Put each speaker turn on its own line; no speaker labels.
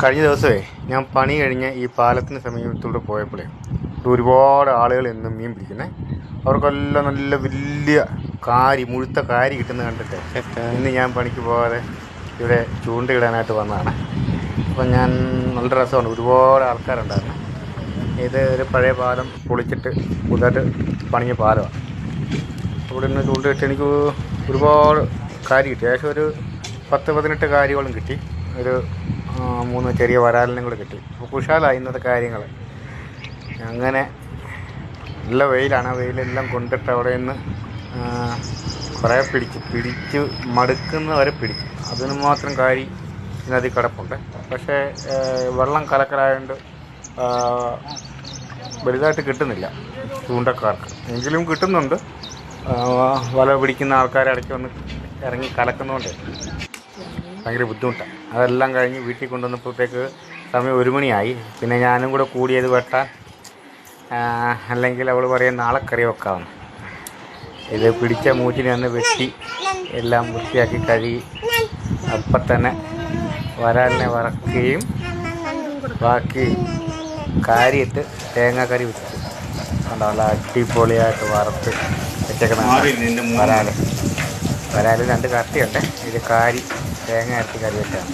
കഴിഞ്ഞ ദിവസമേ ഞാൻ പണി കഴിഞ്ഞ് ഈ പാലത്തിന് സമീപത്തൂടെ പോയപ്പോഴേ ഒരുപാട് ആളുകൾ എന്നും മീൻ പിടിക്കുന്നത്. അവർക്കെല്ലാം നല്ല വലിയ മുഴുത്ത കാരി കിട്ടുന്നത് കണ്ടിട്ട് ഇന്ന് ഞാൻ പണിക്ക് പോകാതെ ഇവിടെ ചൂണ്ടയിടാനായിട്ട് വന്നതാണ്. അപ്പം ഞാൻ നല്ല രസമാണ്, ഒരുപാട് ആൾക്കാരുണ്ടായിരുന്നു. ഇത് ഒരു പഴയ പാലം പൊളിച്ചിട്ട് പുതുതായിട്ട് പണിഞ്ഞ പാലമാണ്. അവിടെ നിന്ന് ചൂണ്ടയിട്ട് എനിക്ക് ഒരുപാട് കാരി കിട്ടി. ഏകദേശം ഒരു 10-18 കാരികളും കിട്ടി. ഒരു 3 ചെറിയ വരാലിനും കൂടെ കിട്ടി. അപ്പോൾ കുശാലായി ഇന്നത്തെ കാര്യങ്ങൾ. അങ്ങനെ നല്ല വെയിലാണ്. ആ വെയിലെല്ലാം കൊണ്ടിട്ട് അവിടെ നിന്ന് കുറേ പിടിച്ച് മടുക്കുന്നവരെ പിടിച്ചു. അതിന് മാത്രം കാരി ഇതിനകത്ത് കിടപ്പുണ്ട്. പക്ഷേ വെള്ളം കലക്കലായതുകൊണ്ട് വലുതായിട്ട് കിട്ടുന്നില്ല ചൂണ്ടക്കാർക്ക്. എങ്കിലും കിട്ടുന്നുണ്ട്. വല പിടിക്കുന്ന ആൾക്കാരെ ഇടയ്ക്ക് വന്ന് ഇറങ്ങി കലക്കുന്നതുകൊണ്ട് ഭയങ്കര ബുദ്ധിമുട്ടാണ്. അതെല്ലാം കഴിഞ്ഞ് വീട്ടിൽ കൊണ്ടുവന്നപ്പോഴത്തേക്ക് സമയം 1 മണിയായി. പിന്നെ ഞാനും കൂടെ കൂടിയത് വെട്ടാൻ, അല്ലെങ്കിൽ അവൾ പറയും നാളെ കറി വെക്കാമെന്ന്. ഇത് പിടിച്ച മൂച്ചിനെ ഒന്ന് വെട്ടി എല്ലാം വൃത്തിയാക്കി കഴുകി അപ്പം തന്നെ വരാലിനെ വറക്കുകയും ബാക്കി കാരിയിട്ട് തേങ്ങാക്കറി വെച്ചു. കണ്ടോ, നല്ല അടിപൊളിയായിട്ട് വറുത്ത് വെച്ചേക്കുന്ന വരാൽ 2 കട്ടിയുണ്ട്. ഇത് കാരി തേങ്ങ അരച്ച് കറി വെച്ചാണ്.